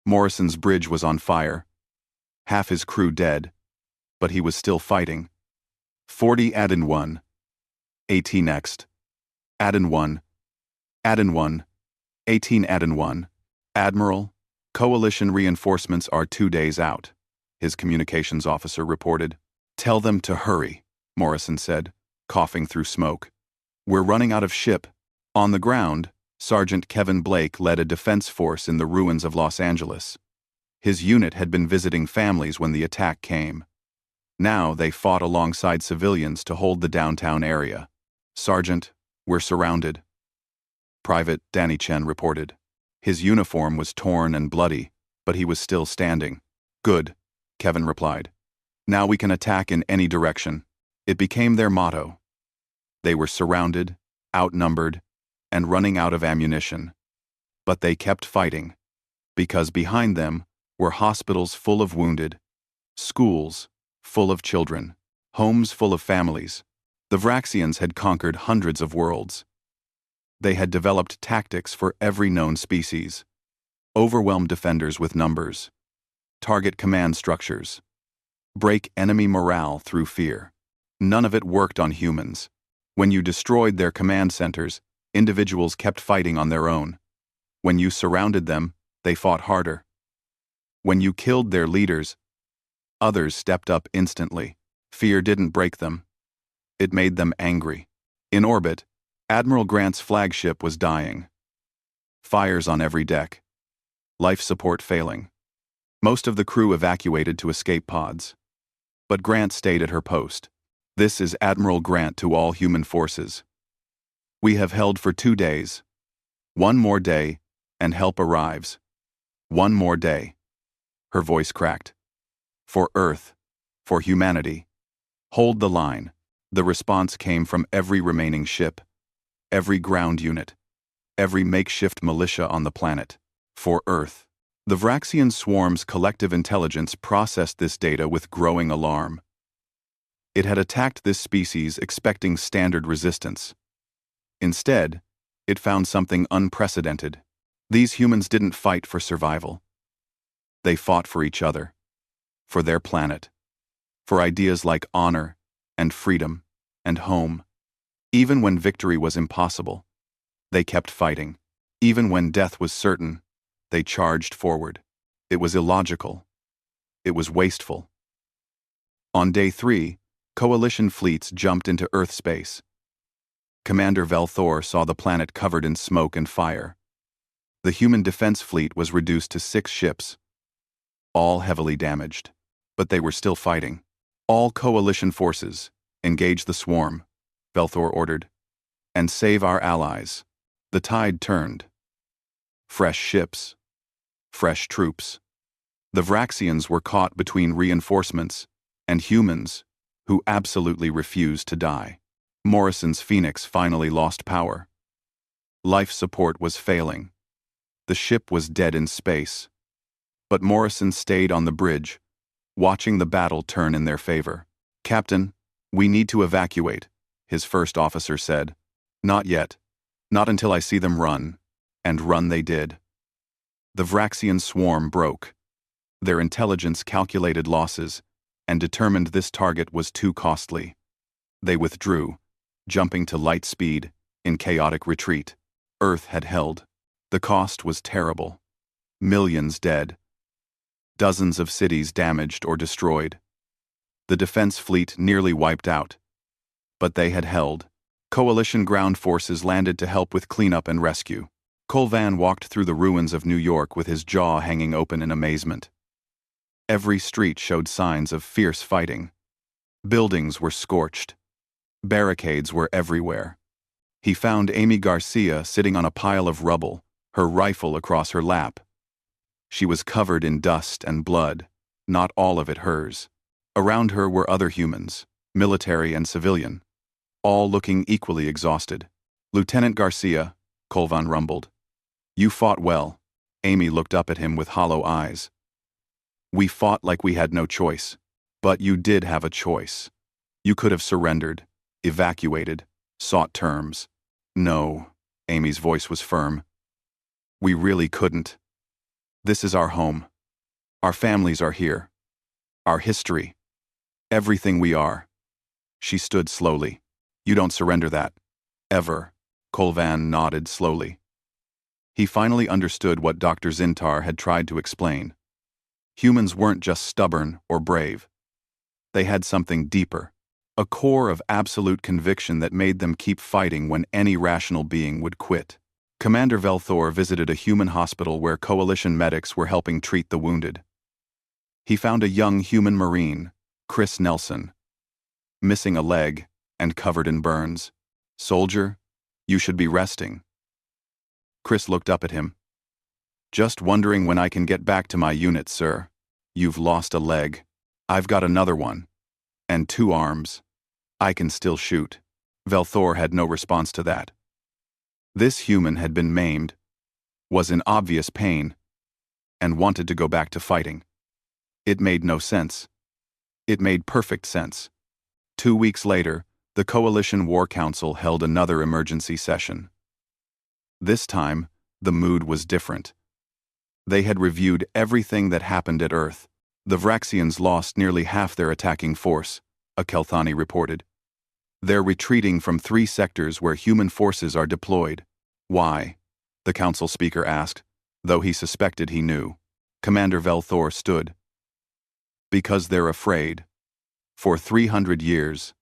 Morrison's bridge was on fire. Half his crew dead, but he was still fighting. 40 add-in 1. AT next. Add-in 1. Add-in 1. 18 add-in 1. Admiral, coalition reinforcements are 2 days out, his communications officer reported. "Tell them to hurry," Morrison said, coughing through smoke. "We're running out of ship." On the ground, Sergeant Kevin Blake led a defense force in the ruins of Los Angeles. His unit had been visiting families when the attack came. Now they fought alongside civilians to hold the downtown area. "Sergeant, we're surrounded," Private Danny Chen reported. His uniform was torn and bloody, but he was still standing. "Good," Kevin replied. "Now we can attack in any direction." It became their motto. They were surrounded, outnumbered, and running out of ammunition. But they kept fighting, because behind them were hospitals full of wounded, schools full of children, homes full of families. The Vraxians had conquered hundreds of worlds. They had developed tactics for every known species, overwhelm defenders with numbers, target command structures, break enemy morale through fear. None of it worked on humans. When you destroyed their command centers, individuals kept fighting on their own. When you surrounded them, they fought harder. When you killed their leaders, others stepped up instantly. Fear didn't break them. It made them angry. In orbit, Admiral Grant's flagship was dying. Fires on every deck. Life support failing. Most of the crew evacuated to escape pods. But Grant stayed at her post. "This is Admiral Grant to all human forces. We have held for 2 days. 1 more day, and help arrives. 1 more day." Her voice cracked. "For Earth. For humanity. Hold the line." The response came from every remaining ship, every ground unit, every makeshift militia on the planet. For Earth. The Vraxian swarm's collective intelligence processed this data with growing alarm. It had attacked this species expecting standard resistance. Instead, it found something unprecedented. These humans didn't fight for survival. They fought for each other, for their planet, for ideas like honor and freedom and home. Even when victory was impossible, they kept fighting. Even when death was certain, they charged forward. It was illogical. It was wasteful. On day 3, coalition fleets jumped into Earth space. Commander Velthor saw the planet covered in smoke and fire. The human defense fleet was reduced to 6 ships, all heavily damaged. But they were still fighting. "All coalition forces, engage the swarm," Velthor ordered, "and save our allies." The tide turned. Fresh ships. Fresh troops. The Vraxians were caught between reinforcements and humans who absolutely refused to die. Morrison's Phoenix finally lost power. Life support was failing. The ship was dead in space. But Morrison stayed on the bridge, watching the battle turn in their favor. "Captain, we need to evacuate," his first officer said. "Not yet. Not until I see them run." And run they did. The Vraxian swarm broke. Their intelligence calculated losses and determined this target was too costly. They withdrew, jumping to light speed in chaotic retreat. Earth had held. The cost was terrible. Millions dead. Dozens of cities damaged or destroyed. The defense fleet nearly wiped out. But they had held. Coalition ground forces landed to help with cleanup and rescue. Colvan walked through the ruins of New York with his jaw hanging open in amazement. Every street showed signs of fierce fighting. Buildings were scorched. Barricades were everywhere. He found Amy Garcia sitting on a pile of rubble, her rifle across her lap. She was covered in dust and blood, not all of it hers. Around her were other humans, military and civilian, all looking equally exhausted. "Lieutenant Garcia," Colvan rumbled. "You fought well." Amy looked up at him with hollow eyes. "We fought like we had no choice. But you did have a choice. You could have surrendered, evacuated, sought terms." "No," Amy's voice was firm. "We really couldn't. This is our home. Our families are here. Our history. Everything we are." She stood slowly. "You don't surrender that. Ever." Colvan nodded slowly. He finally understood what Dr. Zintar had tried to explain. Humans weren't just stubborn or brave. They had something deeper, a core of absolute conviction that made them keep fighting when any rational being would quit. Commander Velthor visited a human hospital where coalition medics were helping treat the wounded. He found a young human Marine, Chris Nelson, missing a leg and covered in burns. "Soldier, you should be resting." Chris looked up at him. "Just wondering when I can get back to my unit, sir. You've lost a leg. I've got another one. And 2 arms. I can still shoot." Velthor had no response to that. This human had been maimed, was in obvious pain, and wanted to go back to fighting. It made no sense. It made perfect sense. 2 weeks later, the Coalition War Council held another emergency session. This time, the mood was different. They had reviewed everything that happened at Earth. "The Vraxians lost nearly half their attacking force," a Kelthani reported. "They're retreating from 3 sectors where human forces are deployed." "Why?" the council speaker asked, though he suspected he knew. Commander Velthor stood. "Because they're afraid. For 300 years,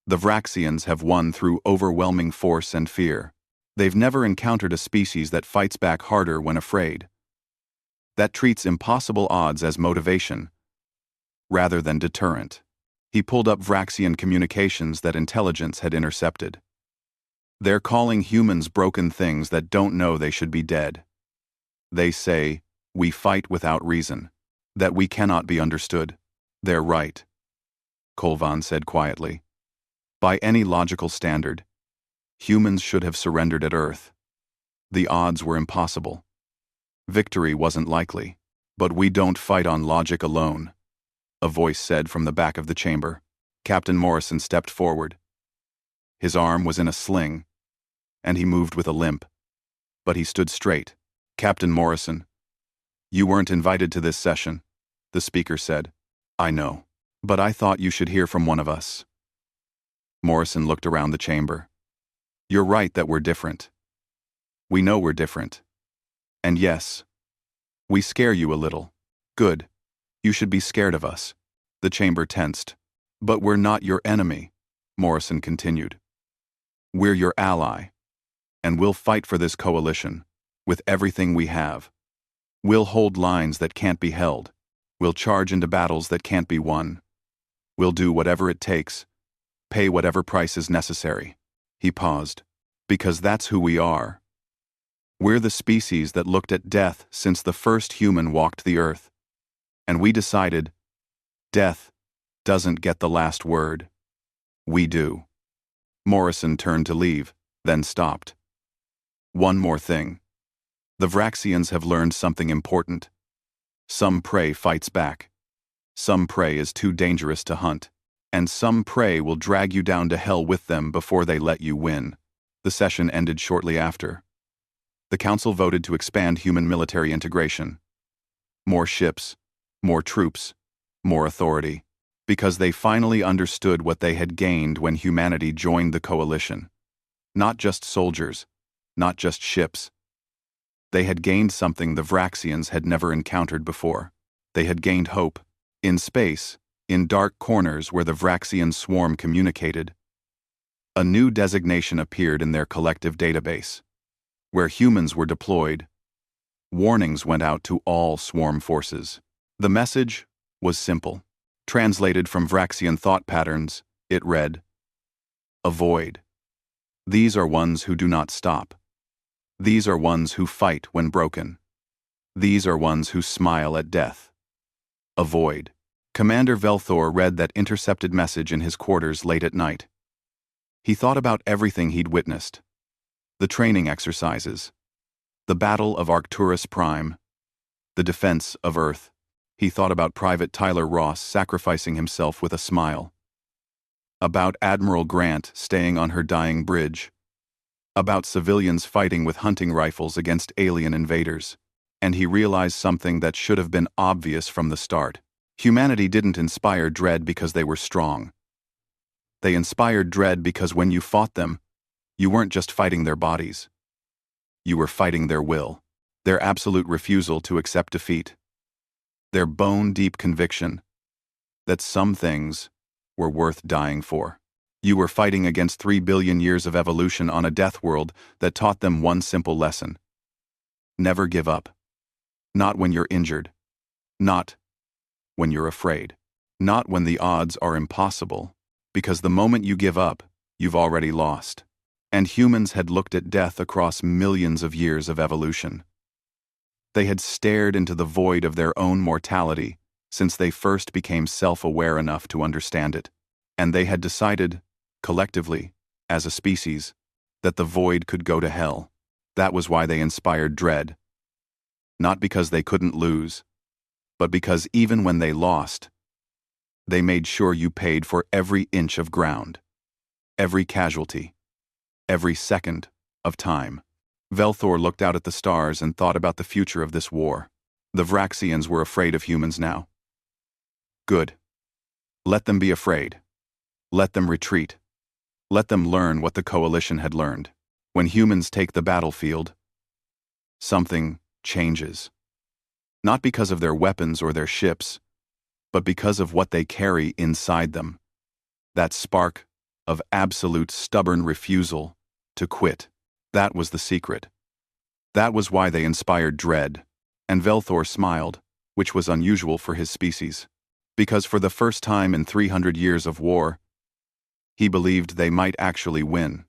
the Vraxians have won through overwhelming force and fear. They've never encountered a species that fights back harder when afraid. That treats impossible odds as motivation, rather than deterrent." He pulled up Vraxian communications that intelligence had intercepted. "They're calling humans broken things that don't know they should be dead. They say, we fight without reason, that we cannot be understood." "They're right," Colvan said quietly. "By any logical standard, humans should have surrendered at Earth. The odds were impossible. Victory wasn't likely. But we don't fight on logic alone," a voice said from the back of the chamber. Captain Morrison stepped forward. His arm was in a sling, and he moved with a limp. But he stood straight. "Captain Morrison, you weren't invited to this session," the speaker said. "I know. But I thought you should hear from one of us." Morrison looked around the chamber. "You're right that we're different. We know we're different. And yes, we scare you a little. Good. You should be scared of us." The chamber tensed. "But we're not your enemy," Morrison continued. "We're your ally. And we'll fight for this coalition, with everything we have. We'll hold lines that can't be held. We'll charge into battles that can't be won. We'll do whatever it takes, pay whatever price is necessary." He paused. "Because that's who we are. We're the species that looked at death since the first human walked the Earth. And we decided, death doesn't get the last word. We do." Morrison turned to leave, then stopped. "One more thing. The Vraxians have learned something important. Some prey fights back. Some prey is too dangerous to hunt. And some prey will drag you down to hell with them before they let you win." The session ended shortly after. The Council voted to expand human military integration. More ships, more troops, more authority. Because they finally understood what they had gained when humanity joined the coalition. Not just soldiers, not just ships. They had gained something the Vraxians had never encountered before. They had gained hope. In space, in dark corners where the Vraxian swarm communicated, a new designation appeared in their collective database. Where humans were deployed, warnings went out to all swarm forces. The message was simple. Translated from Vraxian thought patterns, it read, "Avoid. These are ones who do not stop. These are ones who fight when broken. These are ones who smile at death. Avoid." Commander Velthor read that intercepted message in his quarters late at night. He thought about everything he'd witnessed. The training exercises. The Battle of Arcturus Prime. The defense of Earth. He thought about Private Tyler Ross sacrificing himself with a smile. About Admiral Grant staying on her dying bridge. About civilians fighting with hunting rifles against alien invaders. And he realized something that should have been obvious from the start. Humanity didn't inspire dread because they were strong. They inspired dread because when you fought them, you weren't just fighting their bodies. You were fighting their will, their absolute refusal to accept defeat, their bone-deep conviction that some things were worth dying for. You were fighting against 3 billion years of evolution on a death world that taught them one simple lesson. Never give up. Not when you're injured. Not when you're afraid. Not when the odds are impossible. Because the moment you give up, you've already lost. And humans had looked at death across millions of years of evolution. They had stared into the void of their own mortality since they first became self-aware enough to understand it. And they had decided, collectively, as a species, that the void could go to hell. That was why they inspired dread. Not because they couldn't lose, but because even when they lost, they made sure you paid for every inch of ground, every casualty, every second of time. Velthor looked out at the stars and thought about the future of this war. The Vraxians were afraid of humans now. Good. Let them be afraid. Let them retreat. Let them learn what the coalition had learned. When humans take the battlefield, something changes. Not because of their weapons or their ships, but because of what they carry inside them. That spark of absolute stubborn refusal to quit. That was the secret. That was why they inspired dread. And Velthor smiled, which was unusual for his species. Because for the first time in 300 years of war, he believed they might actually win.